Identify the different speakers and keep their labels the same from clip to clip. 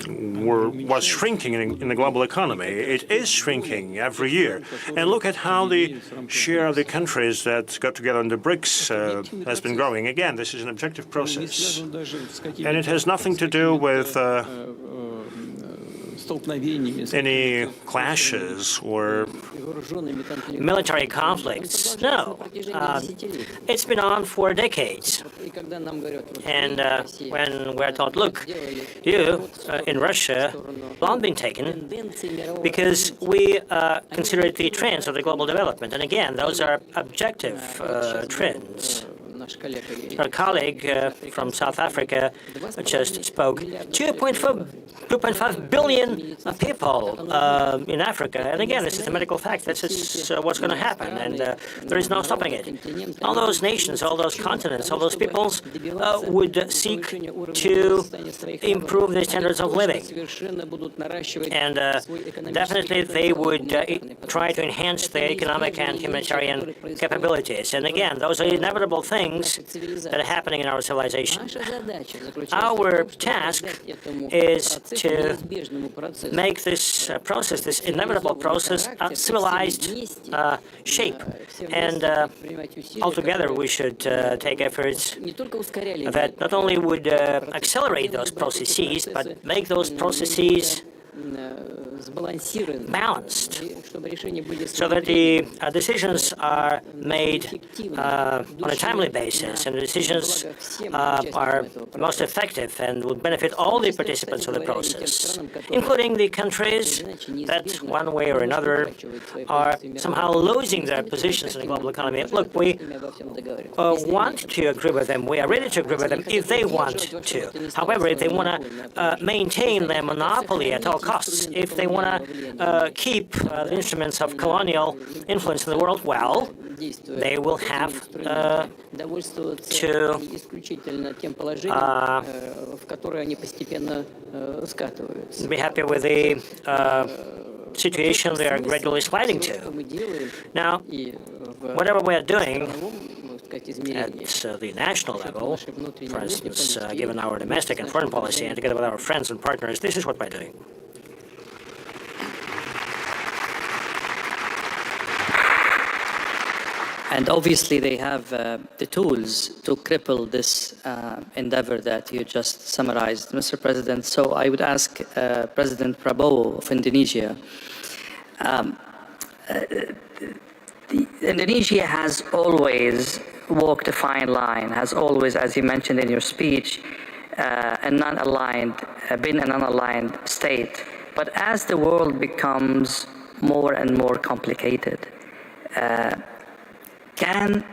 Speaker 1: was shrinking in the global economy. It is shrinking every year. And look at how the share of the countries that got together in the BRICS has been growing. Again, this is an objective process. And it has nothing to do with any clashes or
Speaker 2: military conflicts. No. It's been on for decades. And when we're told, look, you in Russia, long been taken because we consider it the trends of the global development. And again, those are objective trends. Our colleague from South Africa just spoke. 2.5 billion people in Africa. And again, this is a medical fact. This is what's going to happen. And there is no stopping it. All those nations, all those continents, all those peoples would seek to improve their standards of living. And definitely they would try to enhance their economic and humanitarian capabilities. And again, those are inevitable things that are happening in our civilization. Our task is to make this process, this inevitable process, a civilized shape. And altogether, we should take efforts that not only would accelerate those processes, but make those processes balanced, so that the decisions are made on a timely basis, and the decisions are most effective and will benefit all the participants of the process, including the countries that, one way or another, are somehow losing their positions in the global economy. Look, we want to agree with them. We are ready to agree with them if they want to. However, if they want to maintain their monopoly at all costs, if they want to keep the instruments of colonial influence in the world, well, they will have to be happy with the situation they are gradually sliding to. Now, whatever we are doing at the national level, for instance, given our domestic and foreign policy, and together with our friends and partners, this is what we're doing.
Speaker 3: And obviously, they have the tools to cripple this endeavor that you just summarized, Mr. President. So I would ask President Prabowo of Indonesia. Indonesia has always walked a fine line, has always, as you mentioned in your speech, been a non-aligned state. But as the world becomes more and more complicated, can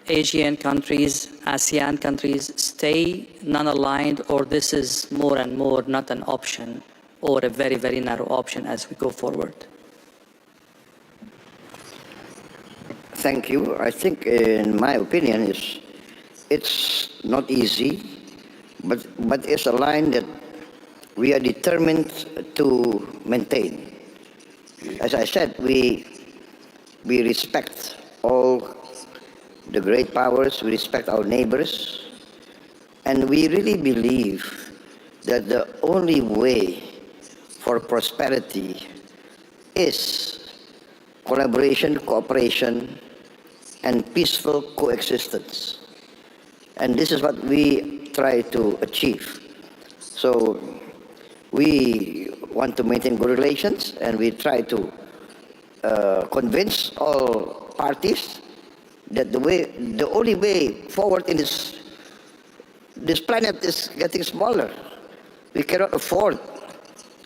Speaker 3: Asian countries, ASEAN countries, stay non-aligned, or this is more and more not an option, or a very, very narrow option as we go forward?
Speaker 4: Thank you. I think, in my opinion, it's not easy, but it's a line that we are determined to maintain. As I said, we respect all the great powers, we respect our neighbors, and we really believe that the only way for prosperity is collaboration, cooperation, and peaceful coexistence. And this is what we try to achieve. So we want to maintain good relations, and we try to convince all parties that the only way forward in this planet is getting smaller. We cannot afford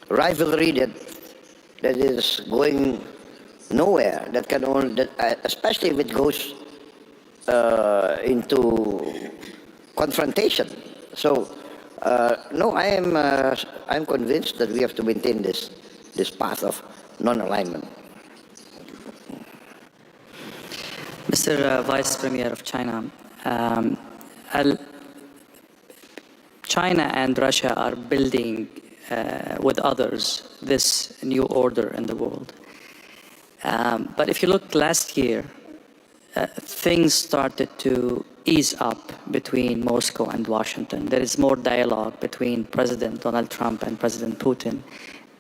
Speaker 4: rivalry that is going nowhere. Especially if it goes into confrontation. So no, I'm convinced that we have to maintain this path of non-alignment.
Speaker 3: Mr. Vice Premier of China, China and Russia are building with others this new order in the world. But if you look last year, things started to ease up between Moscow and Washington. There is more dialogue between President Donald Trump and President Putin.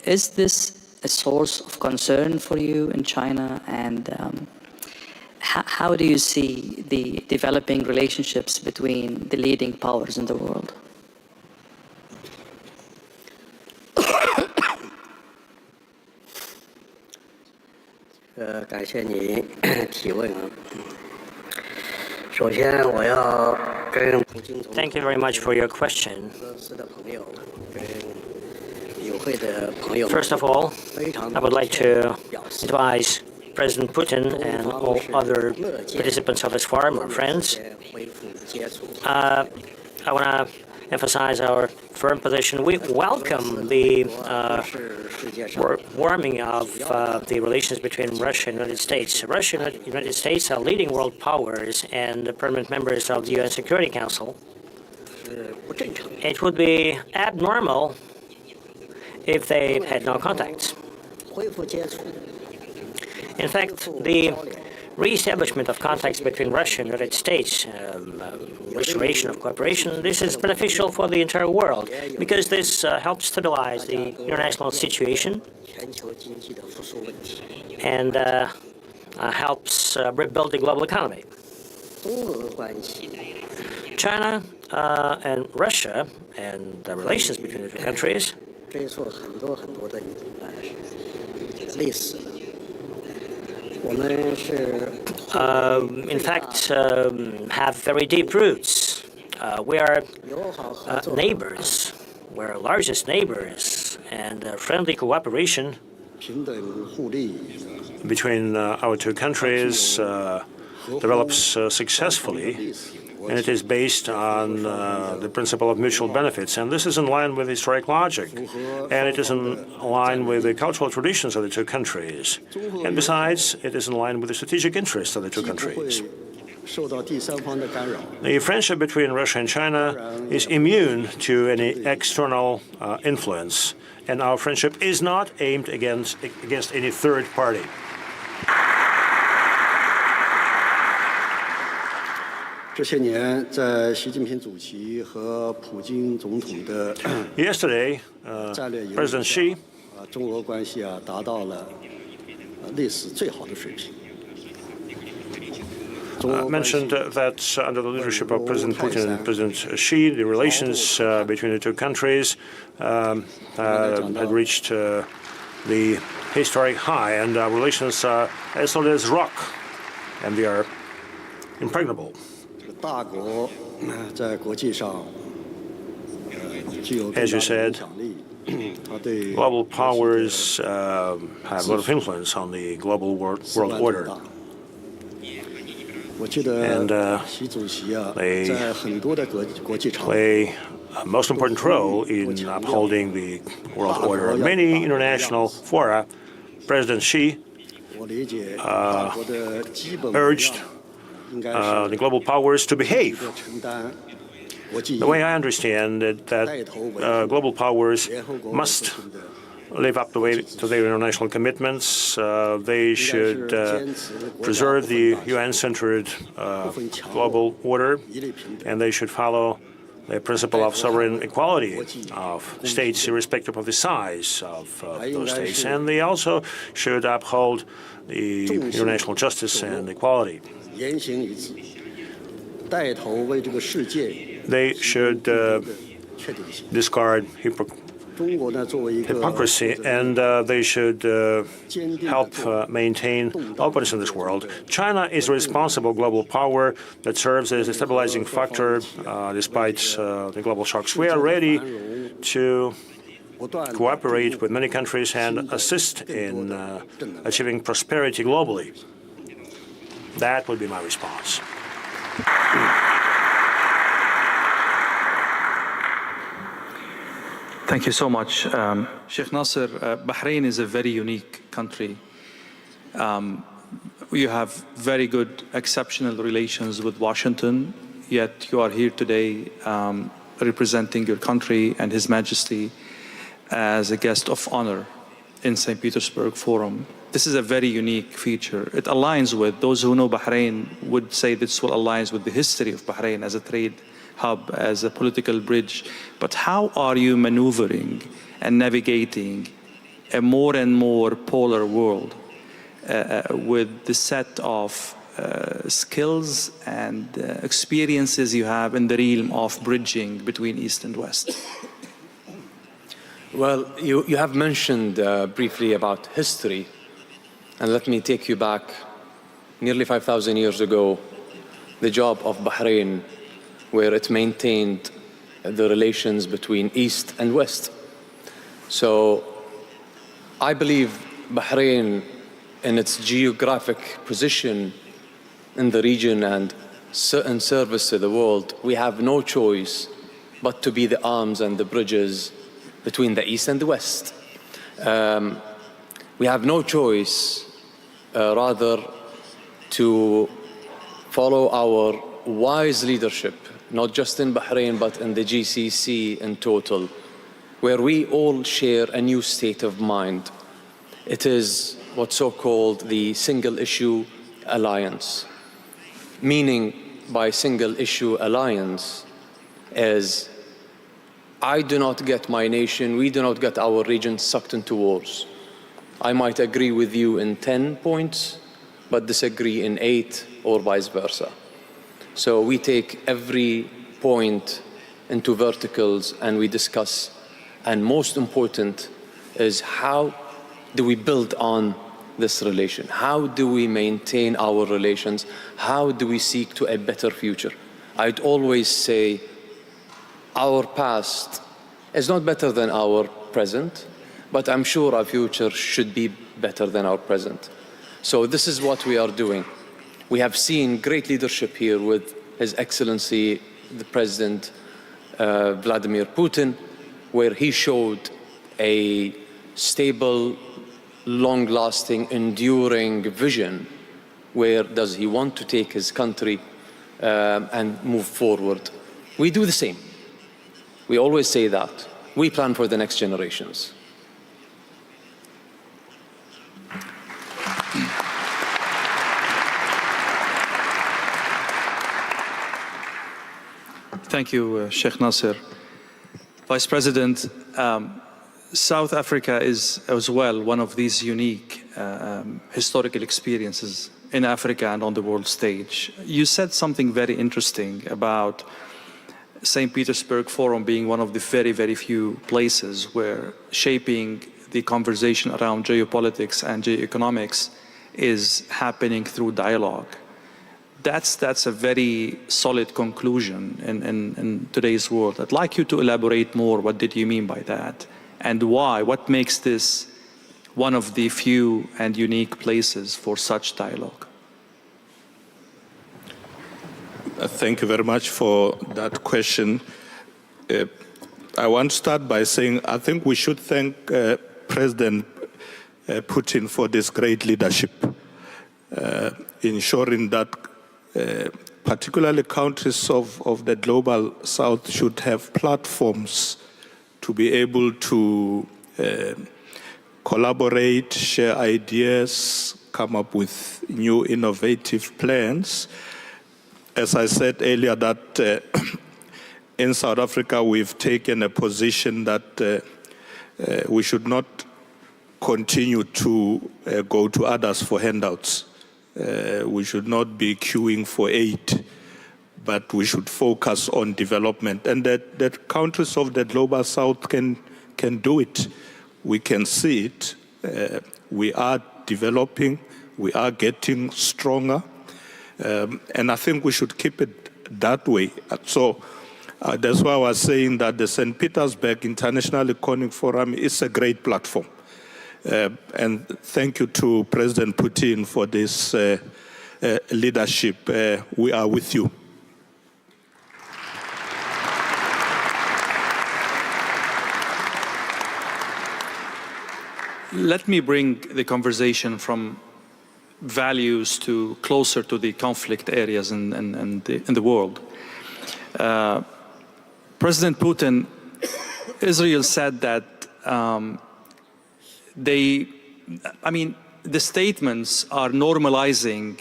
Speaker 3: Is this a source of concern for you in China? And how do you see the developing relationships between the leading powers in the world?
Speaker 2: Thank you very much for your question. First of all, I would like to advise President Putin and all other participants of this forum, our friends. I want to emphasize our firm position. We welcome the warming of the relations between Russia and the United States. Russia and the United States are leading world powers and permanent members of the UN Security Council. It would be abnormal if they had no contacts. In fact, the re-establishment of contacts between Russia and the United States, restoration of cooperation, this is beneficial for the entire world because this helps stabilize the international situation and helps rebuild the global economy. China and Russia and the relations between the two countries in fact, have very deep roots. We are neighbors. We're our largest neighbors, and friendly cooperation between our two countries develops successfully, and it is based on the principle of mutual benefits. And this is in line with historic logic, and it is in line with the cultural traditions of the two countries. And besides, it is in line with the strategic interests of the two countries. The friendship between Russia and China is immune to any external influence, and our friendship is not aimed against any third party. Yesterday, President Xi mentioned that under the leadership of President Putin and President Xi, the relations between the two countries had reached the historic high, and our relations are as solid as rock, and they are impregnable. As you said, global powers have a lot of influence on the global world order. And they play a most important role in upholding the world order. On many international fora, President Xi urged the global powers to behave. The way I understand it, that global powers must live up to their international commitments. They should preserve the UN-centered global order, and they should follow the principle of sovereign equality of states, irrespective of the size of those states. And they also should uphold the international justice and equality. They should discard hypocrisy, and they should help maintain openness in this world. China is a responsible global power that serves as a stabilizing factor despite the global shocks. We are ready to cooperate with many countries and assist in achieving prosperity globally. That would be my response.
Speaker 5: Thank you so much. Sheikh Nasser, Bahrain is a very unique country. You have very good, exceptional relations with Washington, yet you are here today representing your country and His Majesty as a guest of honor in St. Petersburg Forum. this is a very unique feature. It aligns with, those who know Bahrain would say this will aligns with the history of Bahrain as a trade hub, as a political bridge. But how are you maneuvering and navigating a more and more polar world with the set of skills and experiences you have in the realm of bridging between East and West?
Speaker 6: Well, you have mentioned briefly about history, and let me take you back nearly 5,000 years ago, the job of Bahrain, where it maintained the relations between East and West. So I believe Bahrain, in its geographic position in the region and in service to the world, we have no choice but to be the arms and the bridges between the East and the West. We have no choice, rather, to follow our wise leadership, not just in Bahrain, but in the GCC in total, where we all share a new state of mind. It is what's so-called the single-issue alliance. Meaning by single-issue alliance is, I do not get my nation, we do not get our region sucked into wars. I might agree with you in 10 points, but disagree in 8 or vice versa. So we take every point into verticals and we discuss. And most important is, how do we build on this relation? How do we maintain our relations? How do we seek to a better future? I'd always say, our past is not better than our present, but I'm sure our future should be better than our present. So this is what we are doing. We have seen great leadership here with His Excellency, the President Vladimir Putin, where he showed a stable, long-lasting, enduring vision. Where does he want to take his country and move forward? We do the same. We always say that. We plan for the next generations.
Speaker 5: Thank you, Sheikh Nasser. Vice President, South Africa is as well one of these unique historical experiences in Africa and on the world stage. You said something very interesting about St. Petersburg Forum being one of the very, very few places where shaping the conversation around geopolitics and geoeconomics is happening through dialogue. That's a very solid conclusion in today's world. I'd like you to elaborate more. What did you mean by that? And why? What makes this one of the few and unique places for such dialogue?
Speaker 7: Thank you very much for that question. I want to start by saying I think we should thank President Putin for this great leadership, ensuring that particularly countries of the global south should have platforms to be able to collaborate, share ideas, come up with new innovative plans. As I said earlier, that in South Africa we've taken a position that we should not continue to go to others for handouts. We should not be queuing for aid, but we should focus on development. And that countries of the global south can do it. We can see it. We are developing. We are getting stronger. And I think we should keep it that way. So that's why I was saying that the St. Petersburg International Economic Forum is a great platform. And thank you to President Putin for this leadership. We are with you.
Speaker 5: Let me bring the conversation from values to closer to the conflict areas in the world. President Putin, Israel said that the statements are normalizing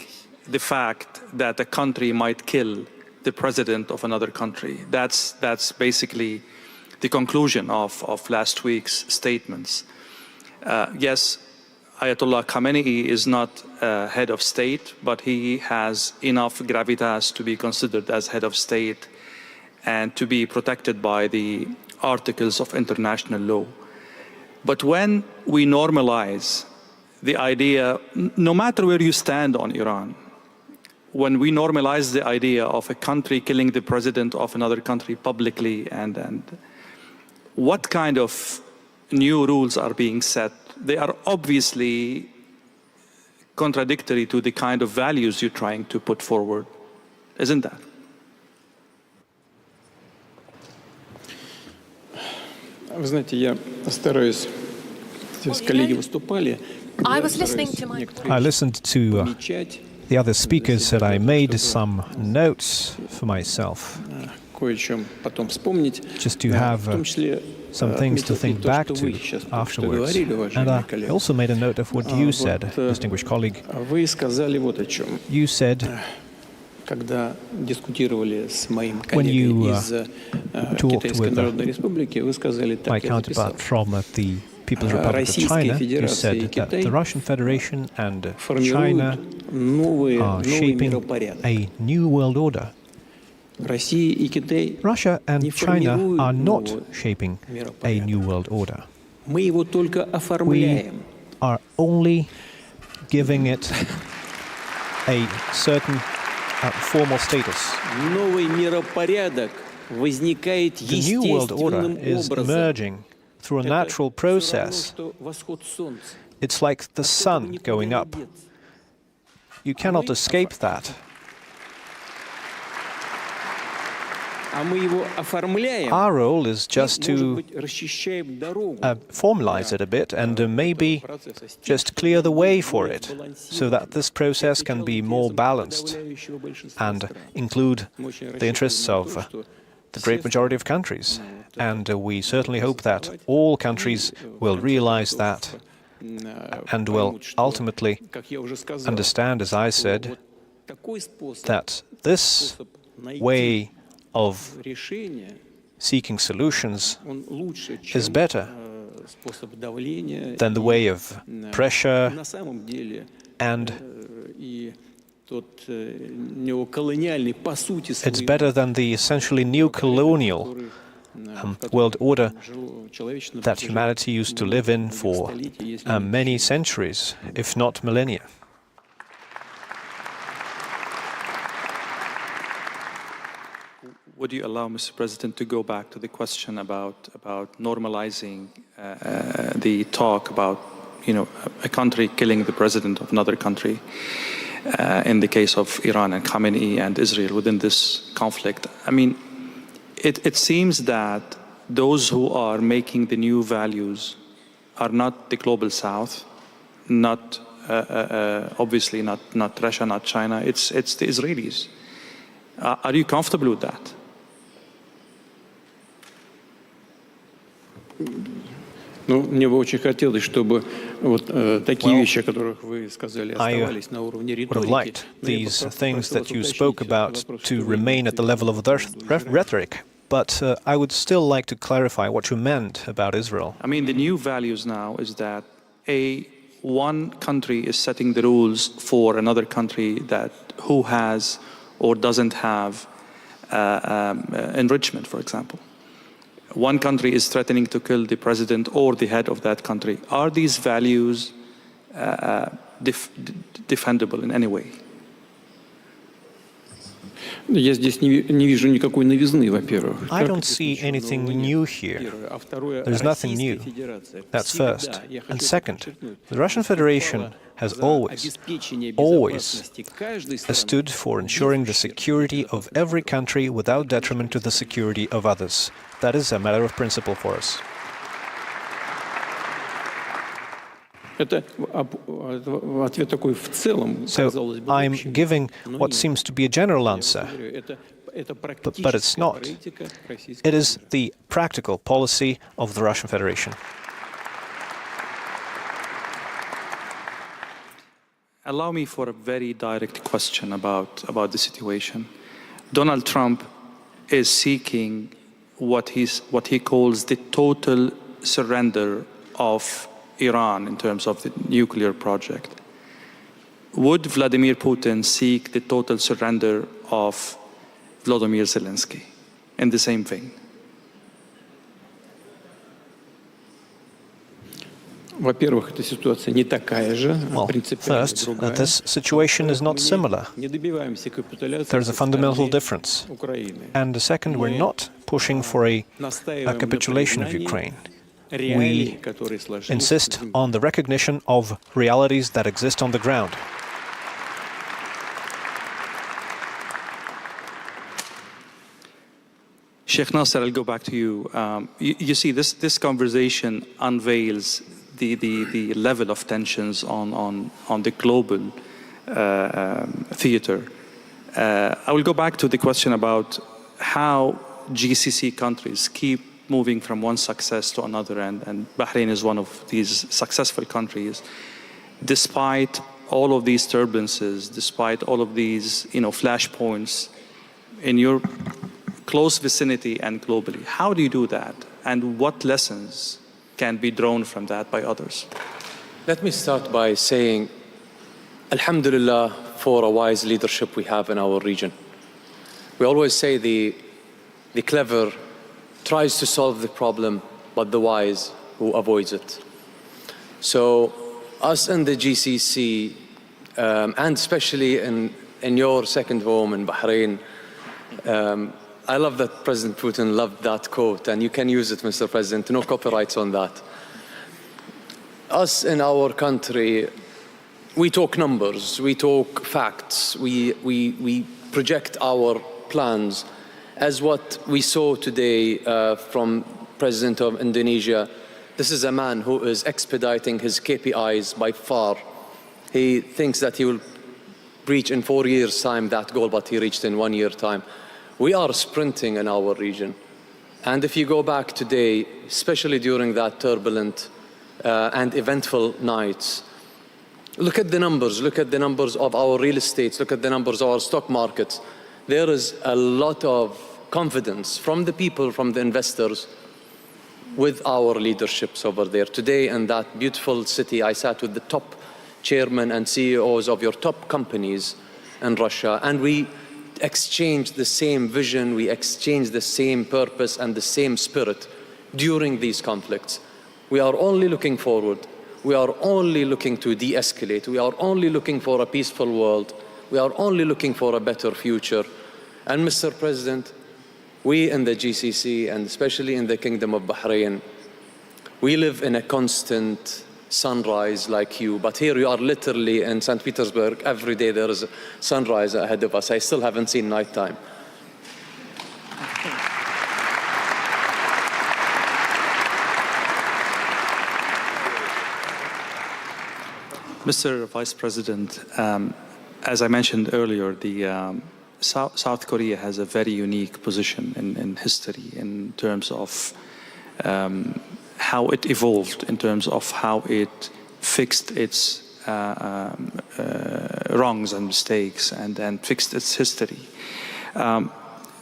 Speaker 5: the fact that a country might kill the president of another country. That's basically the conclusion of last week's statements. Yes, Ayatollah Khamenei is not head of state, but he has enough gravitas to be considered as head of state and to be protected by the articles of international law. But when we normalize the idea, no matter where you stand on Iran, when we normalize the idea of a country killing the president of another country publicly, and what kind of new rules are being set, they are obviously contradictory to the kind of values you're trying to put forward, isn't that?
Speaker 8: Вы знаете, я стараюсь, здесь коллеги выступали.
Speaker 9: I was listening to my
Speaker 10: I listened to the other speakers and I made some notes for myself,
Speaker 8: кое-чем потом вспомнить,
Speaker 10: just to
Speaker 8: в
Speaker 10: have
Speaker 8: том числе
Speaker 10: some things to
Speaker 8: отметил и
Speaker 10: think
Speaker 8: то,
Speaker 10: back
Speaker 8: что вы
Speaker 10: to
Speaker 8: сейчас
Speaker 10: afterwards.
Speaker 8: говорили,
Speaker 10: And
Speaker 8: уважаемые
Speaker 10: I
Speaker 8: коллеги.
Speaker 10: also made a note of what you said, distinguished colleague.
Speaker 8: Вы сказали вот о чем.
Speaker 10: You said,
Speaker 8: Когда дискутировали с моим
Speaker 10: when you
Speaker 8: коллегой из Китайской
Speaker 10: with
Speaker 8: Народной Республики, вы сказали
Speaker 10: my
Speaker 8: так, я записал.
Speaker 10: counterpart from the People's Republic of China, you said that the Russian Federation and China are shaping a new world order.
Speaker 8: Россия и Китай
Speaker 10: Russia and
Speaker 8: не
Speaker 10: China
Speaker 8: формируют
Speaker 10: are not
Speaker 8: новый
Speaker 10: shaping a
Speaker 8: миропорядок.
Speaker 10: new world order.
Speaker 8: Мы его только
Speaker 10: We
Speaker 8: оформляем.
Speaker 10: are only giving it a certain formal status.
Speaker 8: Новый миропорядок возникает
Speaker 10: The new world order
Speaker 8: естественным
Speaker 10: is
Speaker 8: образом.
Speaker 10: emerging through a
Speaker 8: Это
Speaker 10: natural
Speaker 8: всё равно,
Speaker 10: process.
Speaker 8: что восход солнца.
Speaker 10: It's like the sun going up. You cannot escape that.
Speaker 8: А мы его оформляем.
Speaker 10: Our role is just
Speaker 8: и, может
Speaker 10: to
Speaker 8: быть, расчищаем дорогу.
Speaker 10: formalize it a bit and maybe just clear the way for it so that this process can be more balanced and include the interests of the great majority of countries. And we certainly hope that all countries will realize that and will ultimately understand, as I said, that this way of seeking solutions is better than the way of pressure and it's better than the essentially neo-colonial world order that humanity used to live in for many centuries, if not millennia.
Speaker 5: Would you allow, Mr. President, to go back to the question about normalizing the talk about, a country killing the president of another country, in the case of Iran and Khamenei and Israel within this conflict? I mean, it seems that those who are making the new values are not the global South, not obviously not Russia, not China. It's the Israelis. Are you comfortable with that?
Speaker 8: Ну, мне бы очень хотелось, чтобы вот такие вещи, о которых вы сказали, оставались на уровне
Speaker 10: I would have
Speaker 8: риторики.
Speaker 10: liked these things that you spoke about to remain at the level of rhetoric, but I would still like to clarify what you meant about Israel.
Speaker 5: I mean, the new values now is that one country is setting the rules for another country that who has or doesn't have enrichment, for example. One country is threatening to kill the president or the head of that country. Are these values defendable in any way?
Speaker 8: Я здесь не вижу никакой новизны, во-первых.
Speaker 10: I don't see anything new here. There's nothing new. That's first. And second, the Russian Federation has always stood for ensuring the security of every country without detriment to the security of others. That is a matter of principle for us.
Speaker 8: Это ответ такой в целом, казалось
Speaker 10: So
Speaker 8: бы,
Speaker 10: I'm
Speaker 8: общий.
Speaker 10: giving what seems to be a general answer,
Speaker 8: Это
Speaker 10: but it's not.
Speaker 8: политика Российской
Speaker 10: It is the practical policy of the Russian Federation.
Speaker 5: Allow me for a very direct question about the situation. Donald Trump is seeking what he calls the total surrender of Iran in terms of the nuclear project. Would Vladimir Putin seek the total surrender of Volodymyr Zelensky in the same vein?
Speaker 8: Во-первых, эта ситуация не такая же,
Speaker 10: Well,
Speaker 8: принципиально
Speaker 10: first,
Speaker 8: другая.
Speaker 10: this situation is not similar.
Speaker 8: Не добиваемся капитуляции
Speaker 10: There's a
Speaker 8: со
Speaker 10: fundamental
Speaker 8: стороны
Speaker 10: difference.
Speaker 8: Украины.
Speaker 10: And second, we're not pushing for a
Speaker 8: Настаиваем
Speaker 10: capitulation
Speaker 8: на
Speaker 10: of
Speaker 8: признании
Speaker 10: Ukraine.
Speaker 8: реалий, которые сложились
Speaker 10: Insist
Speaker 8: на земле.
Speaker 10: on the recognition of realities that exist on the ground.
Speaker 5: Sheikh Nasser, I'll go back to you. You see, this conversation unveils the level of tensions on the global theater. I will go back to the question about how GCC countries keep moving from one success to another, and Bahrain is one of these successful countries, despite all of these turbulences, despite all of these flashpoints in your close vicinity and globally. How do you do that? And what lessons can be drawn from that by others?
Speaker 6: Let me start by saying, Alhamdulillah, for a wise leadership we have in our region. We always say the clever tries to solve the problem, but the wise who avoids it. So us in the GCC, and especially in your second home in Bahrain, I love that President Putin loved that quote, and you can use it, Mr. President, no copyrights on that. Us in our country, we talk numbers, we talk facts, we project our plans as what we saw today from President of Indonesia. This is a man who is expediting his KPIs by far. He thinks that he will reach in 4 years' time that goal, but he reached in 1 year time. We are sprinting in our region. And if you go back today, especially during that turbulent and eventful nights, look at the numbers of our real estates, look at the numbers of our stock markets. There is a lot of confidence from the people, from the investors, with our leaderships over there. Today in that beautiful city, I sat with the top chairmen and CEOs of your top companies in Russia, and we exchanged the same vision, we exchanged the same purpose and the same spirit during these conflicts. We are only looking forward. We are only looking to de-escalate. We are only looking for a peaceful world. We are only looking for a better future. And Mr. President, we in the GCC, and especially in the Kingdom of Bahrain, we live in a constant sunrise like you, but here you are literally in St. Petersburg. Every day there is a sunrise ahead of us. I still haven't seen nighttime.
Speaker 5: Mr. Vice President, as I mentioned earlier, the South Korea has a very unique position in history in terms of how it evolved, in terms of how it fixed its wrongs and mistakes and fixed its history.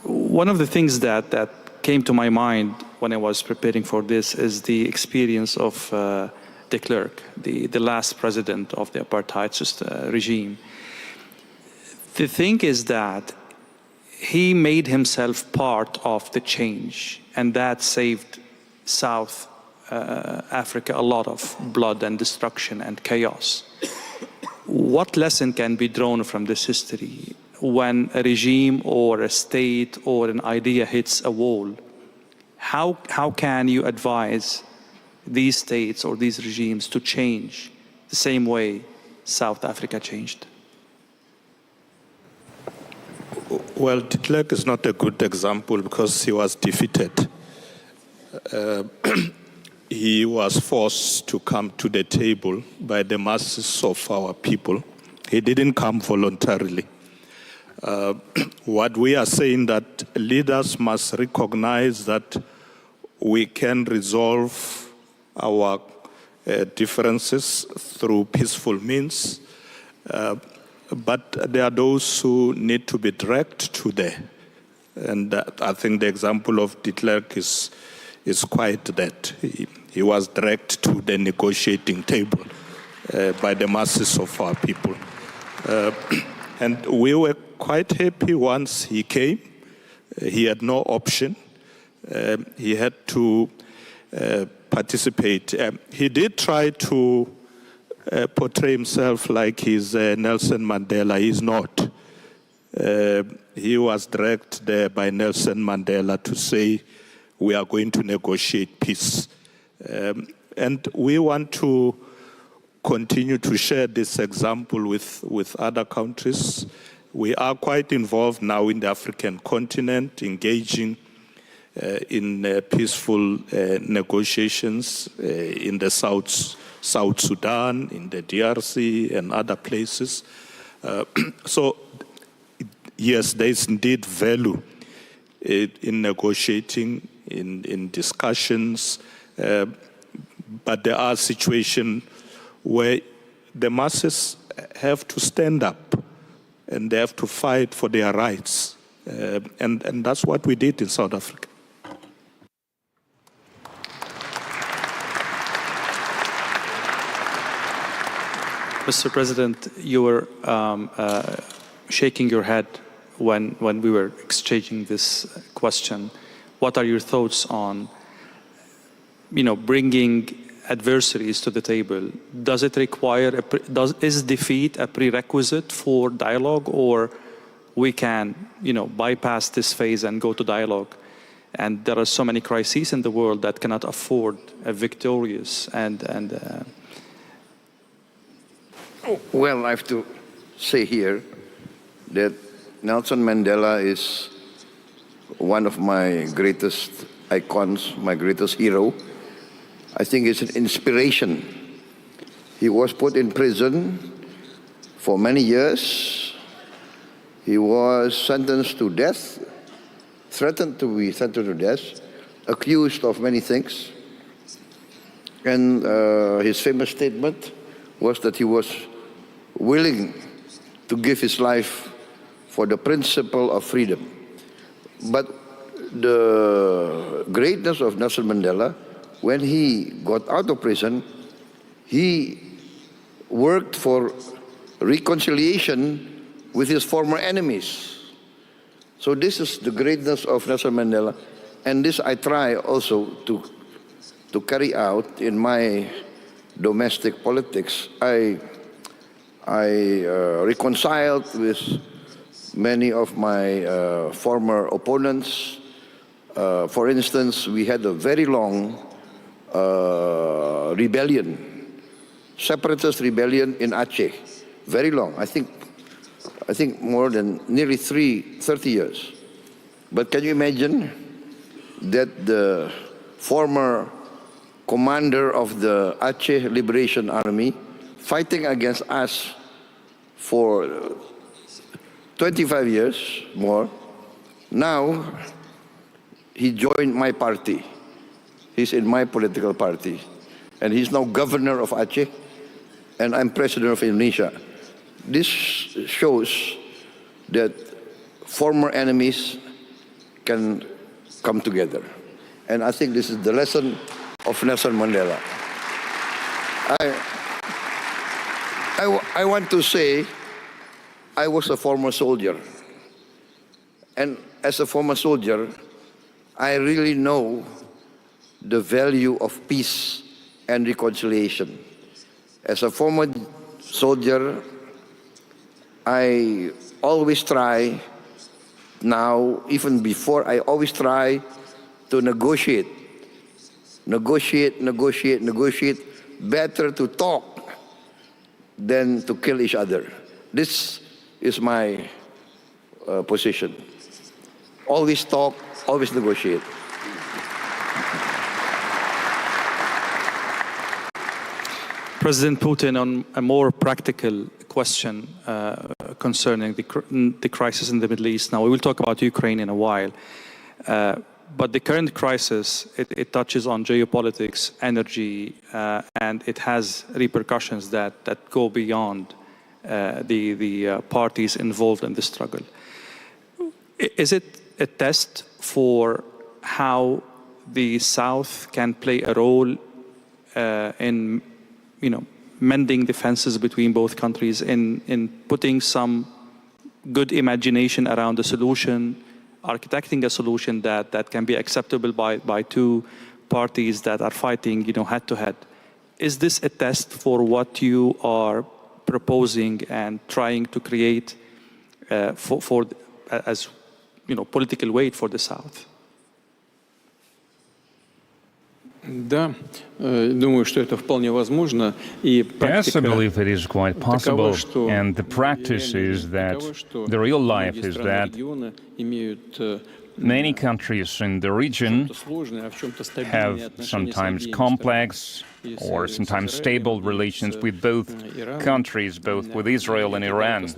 Speaker 5: One of the things that came to my mind when I was preparing for this is the experience of de Klerk, the last president of the apartheid regime. The thing is that he made himself part of the change, and that saved South Africa a lot of blood and destruction and chaos. What lesson can be drawn from this history when a regime or a state or an idea hits a wall? How can you advise these states or these regimes to change the same way South Africa changed?
Speaker 7: Well, de Klerk is not a good example because he was defeated. He was forced to come to the table by the masses of our people. He didn't come voluntarily. What we are saying that leaders must recognize that we can resolve our differences through peaceful means, But there are those who need to be dragged to there. And I think the example of de Klerk is quite that. He was dragged to the negotiating table by the masses of our people. And we were quite happy once he came. He had no option. He had to participate. He did try to portray himself like he's Nelson Mandela. He's not. He was dragged there by Nelson Mandela to say, we are going to negotiate peace. And we want to continue to share this example with other countries. We are quite involved now in the African continent, engaging in peaceful negotiations in the South Sudan, in the DRC, and other places. So, yes, there is indeed value in negotiating, in discussions, but there are situations where the masses have to stand up and they have to fight for their rights. And that's what we did in South Africa.
Speaker 5: Mr. President, you were shaking your head when we were exchanging this question. What are your thoughts on, bringing adversaries to the table? Does it require, is defeat a prerequisite for dialogue, or we can, bypass this phase and go to dialogue? And there are so many crises in the world that cannot afford a victorious
Speaker 11: Well, I have to say here that Nelson Mandela is one of my greatest icons, my greatest hero. I think it's an inspiration. He was put in prison for many years. He was sentenced to death, threatened to be sentenced to death, accused of many things. And his famous statement was that he was willing to give his life for the principle of freedom. But the greatness of Nelson Mandela, when he got out of prison, he worked for reconciliation with his former enemies. So this is the greatness of Nelson Mandela, and this I try also to carry out in my domestic politics. I reconciled with many of my former opponents. For instance, we had a very long rebellion, separatist rebellion in Aceh, very long. I think more than nearly 30 years. But can you imagine that the former commander of the Aceh Liberation Army, fighting against us for 25 years more, now he joined my party. He's in my political party. And he's now governor of Aceh, and I'm president of Indonesia. This shows that former enemies can come together. And I think this is the lesson of Nelson Mandela. I want to say I was a former soldier. And as a former soldier, I really know the value of peace and reconciliation. As a former soldier, I always try, now, even before, I always try to negotiate. Better to talk than to kill each other. This is my position. Always talk, always negotiate.
Speaker 5: President Putin, on a more practical question concerning the crisis in the Middle East. Now, we will talk about Ukraine in a while. But the current crisis, it touches on geopolitics, energy, and it has repercussions that go beyond the parties involved in the struggle. Is it a test for how the South can play a role in, mending the fences between both countries, in putting some good imagination around the solution, architecting a solution that can be acceptable by two parties that are fighting, head to head? Is this a test for what you are proposing and trying to create as political weight for the South?
Speaker 8: Да, думаю, что это вполне возможно.
Speaker 12: Yes, I believe it is quite possible. And the practice is that, the real life is that many countries in the region have sometimes complex or sometimes stable relations with both countries, both with Israel and Iran.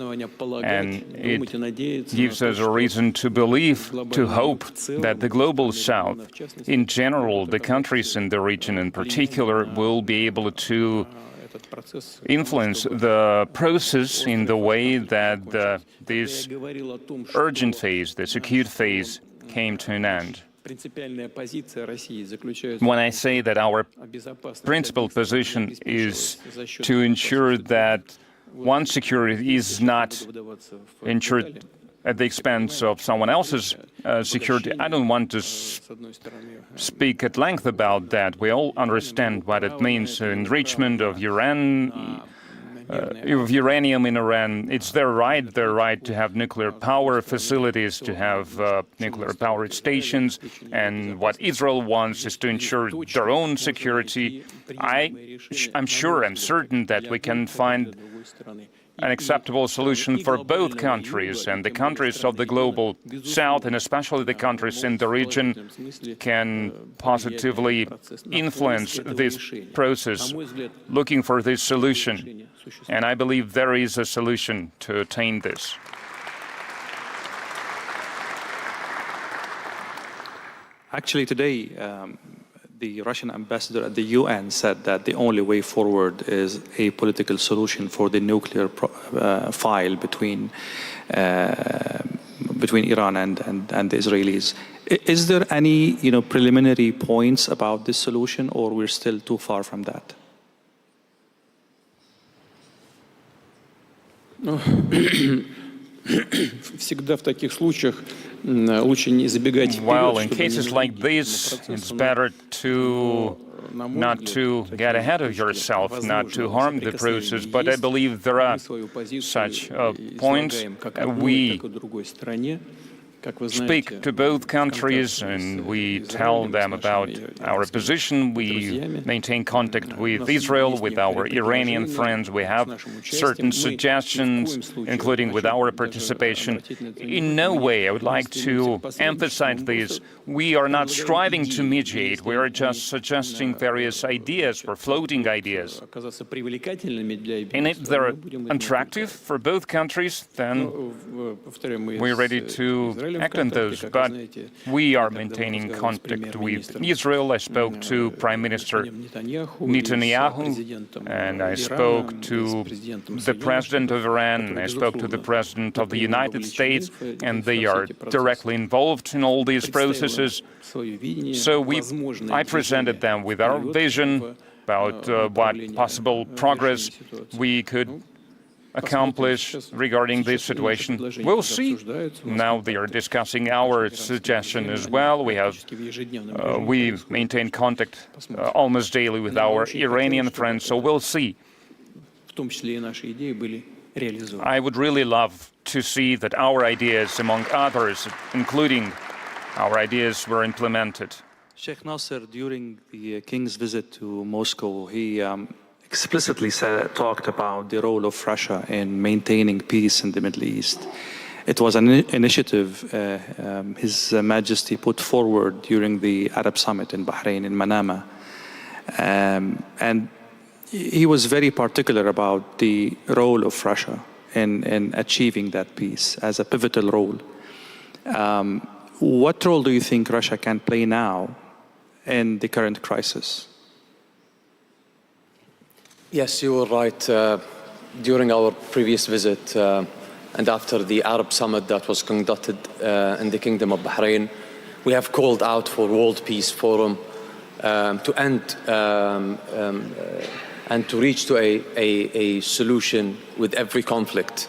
Speaker 12: And it gives us a reason to believe, to hope that the global South, in general, the countries in the region in particular, will be able to influence the process in the way that this urgent phase, this acute phase, came to an end. When I say that our principal position is to ensure that one security is not ensured at the expense of someone else's security, I don't want to speak at length about that. We all understand what it means, enrichment of uranium in Iran. It's their right to have nuclear power facilities, to have nuclear power stations, and what Israel wants is to ensure their own security. I'm certain that we can find an acceptable solution for both countries, and the countries of the global South, and especially the countries in the region, can positively influence this process, looking for this solution. And I believe there is a solution to attain this.
Speaker 5: Actually, today, the Russian ambassador at the UN said that the only way forward is a political solution for the nuclear file between Iran and the Israelis. Is there any preliminary points about this solution, or we're still too far from that?
Speaker 8: Всегда в таких случаях лучше не забегать вперед.
Speaker 12: Well, in cases like this, it's better not to get ahead of yourself, not to harm the process. But I believe there are such points. We speak to both countries and we tell them about our position. We maintain contact with Israel, with our Iranian friends. We have certain suggestions, including with our participation. In no way, I would like to emphasize this, we are not striving to mediate. We are just suggesting various ideas or floating ideas. And if they're attractive for both countries, then we're ready to act on those, but we are maintaining contact with Israel. I spoke to Prime Minister Netanyahu, and I spoke to the President of Iran, and I spoke to the President of the United States, and they are directly involved in all these processes. So I presented them with our vision about what possible progress we could accomplish regarding this situation. We'll see. Now they are discussing our suggestion as well. We maintain contact almost daily with our Iranian friends, so we'll see. I would really love to see that our ideas, among others, including our ideas, were implemented.
Speaker 5: Sheikh Nasser, during the King's visit to Moscow, he explicitly talked about the role of Russia in maintaining peace in the Middle East. It was an initiative His Majesty put forward during the Arab Summit in Bahrain, in Manama. And he was very particular about the role of Russia in achieving that peace as a pivotal role. What role do you think Russia can play now in the current crisis?
Speaker 6: Yes, you were right. during our previous visit and after the Arab summit that was conducted in the Kingdom of Bahrain, we have called out for World Peace Forum to end and to reach to a solution with every conflict.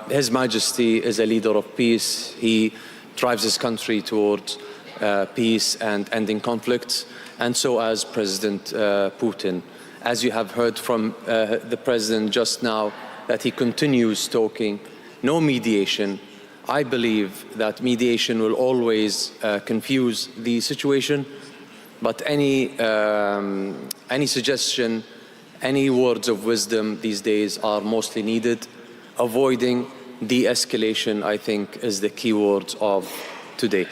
Speaker 6: His Majesty is a leader of peace. He drives his country towards peace and ending conflicts, and so as President Putin. As you have heard from the President just now, that he continues talking, no mediation. I believe that mediation will always confuse the situation, but any suggestion, any words of wisdom these days are mostly needed. Avoiding de-escalation, I think, is the key words of today.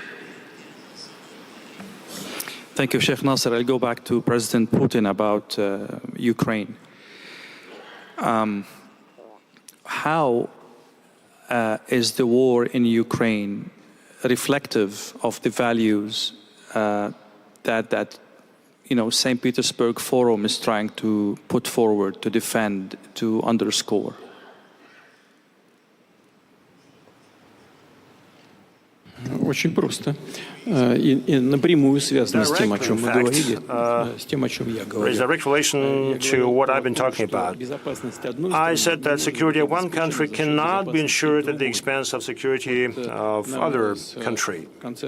Speaker 5: Thank you, Sheikh Nasser. I'll go back to President Putin about Ukraine. How is the war in Ukraine reflective of the values that St. Petersburg Forum is trying to put forward, to defend, to underscore?
Speaker 8: Очень просто. И напрямую связано с тем, о чем мы говорили, с тем, о чем я говорил.
Speaker 1: There is a direct relation to what I've been talking about. I said that security of one country cannot be ensured at the expense of security of other country. And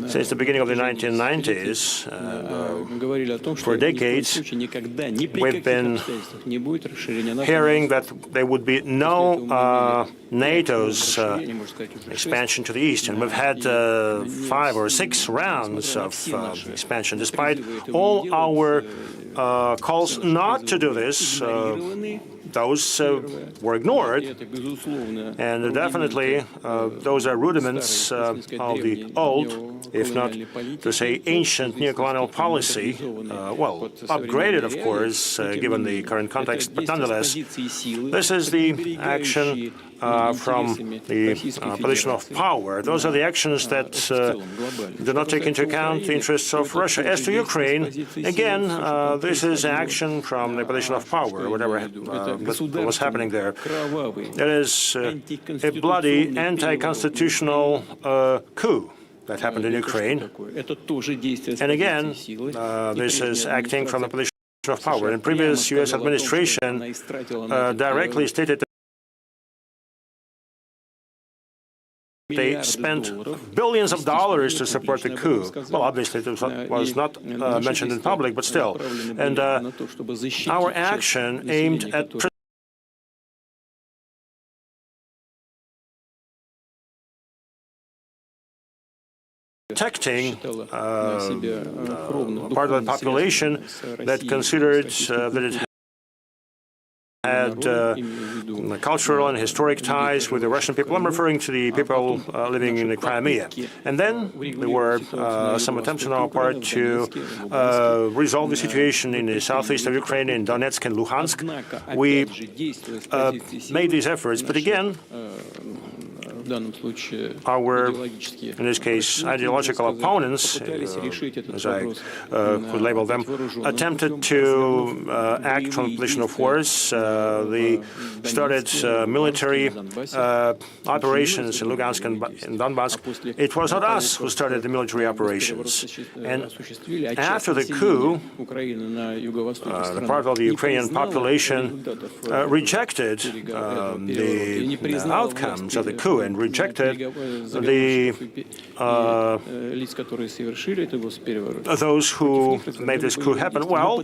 Speaker 1: since the beginning of the 1990s, for decades, we've been hearing that there would be no NATO's expansion to the east, and we've had 5 or 6 rounds of expansion. Despite all our calls not to do this, those were ignored, and definitely those are rudiments of the old, if not to say ancient, neocolonial policy, well, upgraded, of course, given the current context, but nonetheless, this is the action from the position of power. Those are the actions that do not take into account the interests of Russia. As to Ukraine, again, this is action from the position of power, whatever was happening there. It is a bloody anti-constitutional coup that happened in Ukraine. And again, this is acting from the position of power. In previous U.S. administration directly stated that they spent billions of dollars to support the coup. Well, obviously, it was not mentioned in public, but still. And our action aimed at protecting part of the population that considered that it had cultural and historic ties with the Russian people. I'm referring to the people living in the Crimea. And then there were some attempts on our part to resolve the situation in the southeast of Ukraine, in Donetsk and Luhansk. We made these efforts, but again, our, in this case, ideological opponents, as I could label them, attempted to act from a position of force. They started military operations in Lugansk and Donbass. It was not us who started the military operations. And after the coup, the part of the Ukrainian population rejected the outcomes of the coup and rejected those who made this coup happen. Well,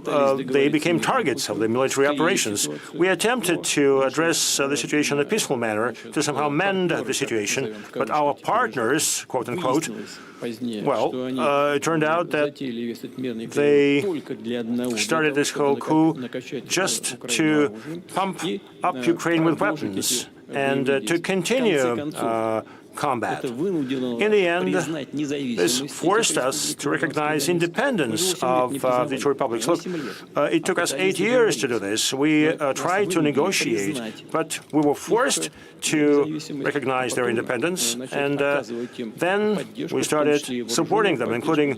Speaker 1: they became targets of the military operations. We attempted to address the situation in a peaceful manner, to somehow mend the situation, but our partners, quote unquote, well, it turned out that they started this whole coup just to pump up Ukraine with weapons and to continue combat. In the end, this forced us to recognize independence of the two republics. Look, it took us 8 years to do this. We tried to negotiate, but we were forced to recognize their independence, and then we started supporting them, including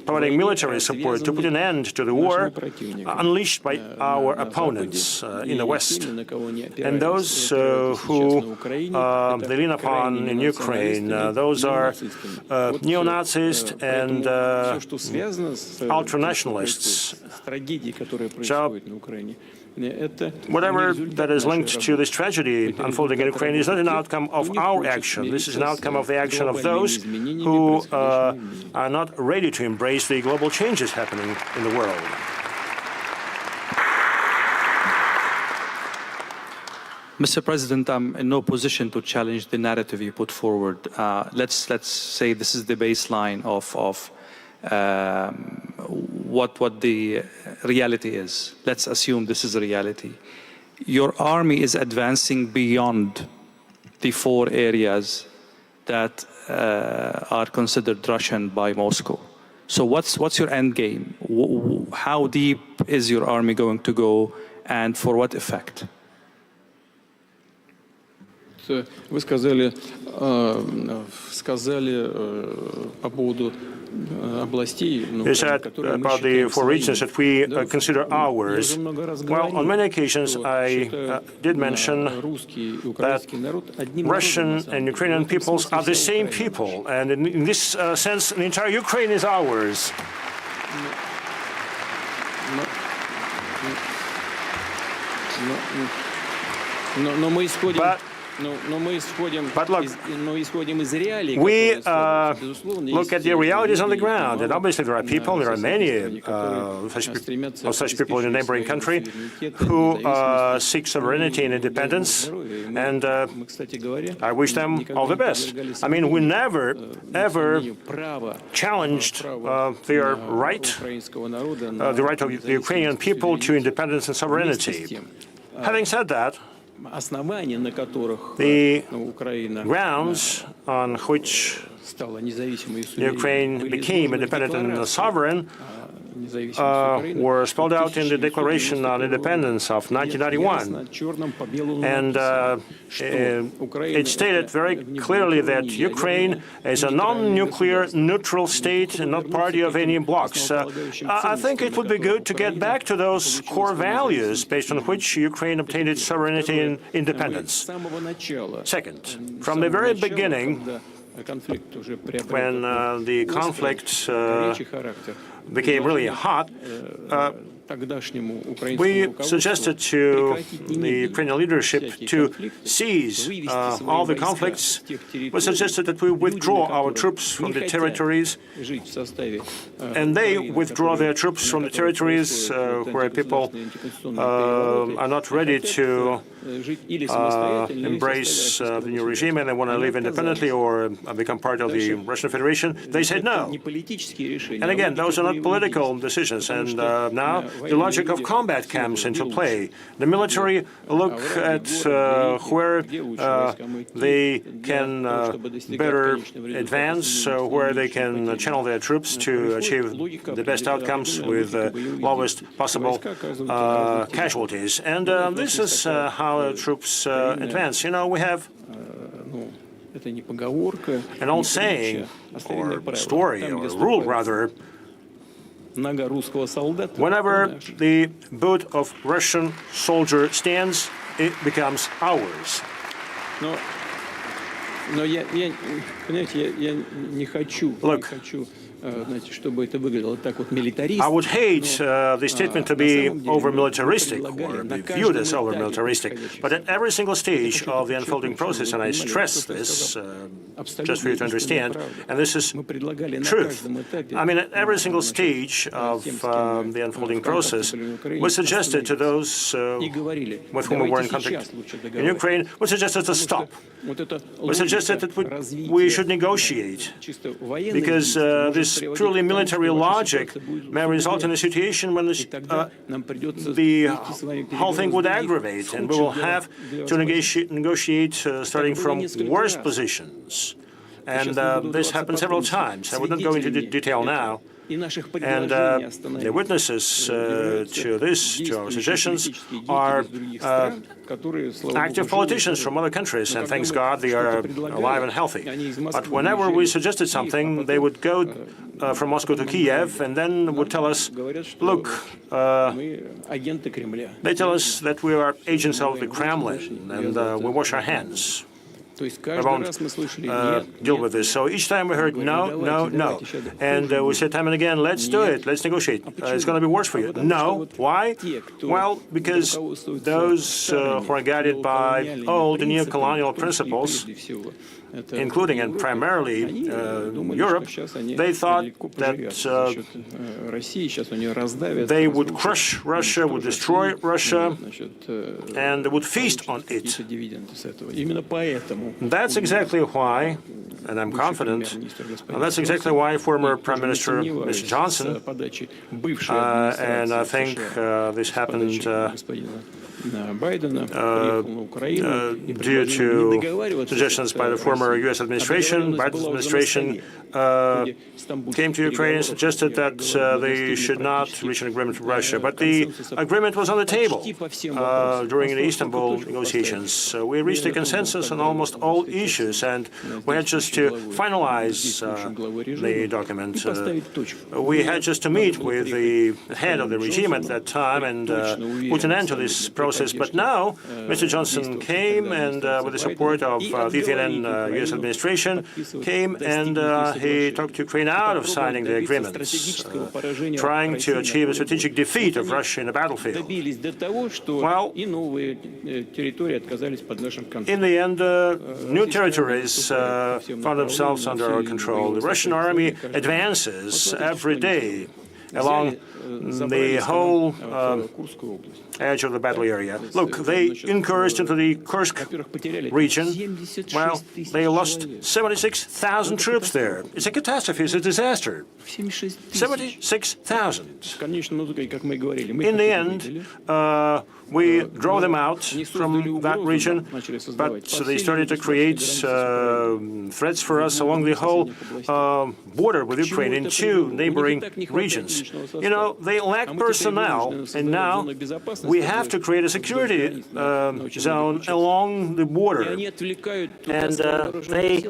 Speaker 1: providing military support to put an end to the war unleashed by our opponents in the West. And those who they lean upon in Ukraine, those are neo-Nazis and ultra-nationalists. So, whatever that is linked to this tragedy unfolding in Ukraine is not an outcome of our action. This is an outcome of the action of those who are not ready to embrace the global changes happening in the world.
Speaker 5: Mr. President, I'm in no position to challenge the narrative you put forward. Let's say this is the baseline of what the reality is. Let's assume this is a reality. Your army is advancing beyond the 4 areas that are considered Russian by Moscow. So what's your end game? How deep is your army going to go, and for what effect?
Speaker 8: Вы сказали по поводу областей,
Speaker 1: You said about the 4 regions that we consider ours. Well, on many occasions I did mention that Russian and Ukrainian peoples are the same people, and in this sense, the entire Ukraine is ours. But look, we look at the realities on the ground, and obviously there are people, there are many such people in a neighboring country who seek sovereignty and independence, and I wish them all the best. I mean, we never, ever challenged their right, the right of the Ukrainian people to independence and sovereignty. Having said that, the grounds on which Ukraine became independent and sovereign were spelled out in the Declaration on Independence of 1991. And it stated very clearly that Ukraine is a non-nuclear neutral state and not party of any blocs. I think it would be good to get back to those core values based on which Ukraine obtained its sovereignty and independence. Second, from the very beginning, when the conflict became really hot, we suggested to the Ukrainian leadership to cease all the conflicts. We suggested that we withdraw our troops from the territories, and they withdraw their troops from the territories where people are not ready to embrace the new regime and they want to live independently or become part of the Russian Federation. They said no. And again, those are not political decisions. And now the logic of combat comes into play. The military look at where they can better advance, where they can channel their troops to achieve the best outcomes with lowest possible casualties. And this is how troops advance. You know, we have an old saying, or story, or rule rather. Whenever the boot of Russian soldier stands, it becomes ours. Look, I would hate the statement to be over-militaristic or be viewed as over-militaristic, but at every single stage of the unfolding process, and I stress this just for you to understand, and this is truth. I mean, at every single stage of the unfolding process, we suggested to those with whom we were in contact in Ukraine, we suggested to stop. We suggested suggested that we should negotiate, because this purely military logic may result in a situation when the whole thing would aggravate, and we will have to negotiate starting from worse positions. And this happened several times. I would not go into detail now. And the witnesses to our suggestions, are active politicians from other countries, and thanks God they are alive and healthy. But whenever we suggested something, they would go from Moscow to Kiev and then would tell us, look, they tell us that we are agents of the Kremlin and we wash our hands. I won't deal with this. So each time we heard no, no, no. And we said time and again, let's do it, let's negotiate. It's going to be worse for you. No. Why? Well, because those who are guided by old neo-colonial principles, including and primarily Europe, they thought that they would crush Russia, would destroy Russia, and would feast on it. That's exactly why, and I'm confident, and that's exactly why former Prime Minister Mr. Johnson, and I think this happened due to suggestions by the former U.S. administration. Biden's administration came to Ukraine and suggested that they should not reach an agreement with Russia. But the agreement was on the table during the Istanbul negotiations. We reached a consensus on almost all issues, and we had just to finalize the document. We had just to meet with the head of the regime at that time and put an end to this process. But now, Mr. Johnson came and, with the support of the then U.S. administration, came and he talked Ukraine out of signing the agreements, trying to achieve a strategic defeat of Russia in the battlefield. Well, in the end, new territories found themselves under our control. The Russian army advances every day along the whole edge of the battle area. Look, they incurred into the Kursk region. Well, they lost 76,000 troops there. It's a catastrophe, it's a disaster. 76,000. In the end, we drove them out from that region, but they started to create threats for us along the whole border with Ukraine in two neighboring regions. You know, they lack personnel, and now we have to create a security zone along the border. And they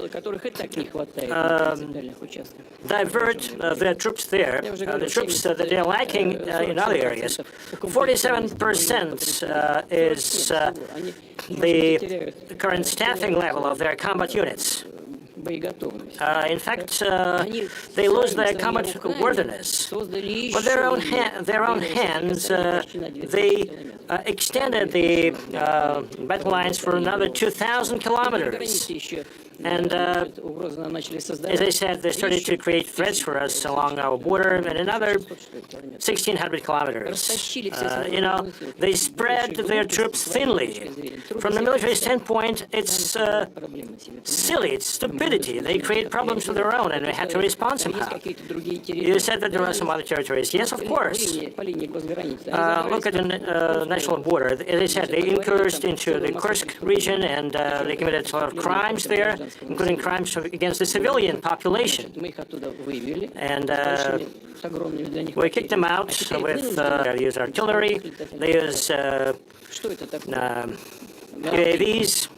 Speaker 1: divert their troops there, the troops that they're lacking in other areas. 47% is the current staffing level of their combat units. In fact, they lose their combat worthiness. By their own hands, they extended the battle lines for another 2,000 kilometers. And as I said, they started to create threats for us along our border and another 1,600 kilometers. You know, they spread their troops thinly. From the military standpoint, it's silly, it's stupidity. They create problems of their own, and we have to respond somehow. You said that there are some other territories. Yes, of course. Look at the national border. As I said, they incurred into the Kursk region, and they committed a lot of crimes there, including crimes against the civilian population. And we kicked them out with they use artillery, they use UAVs,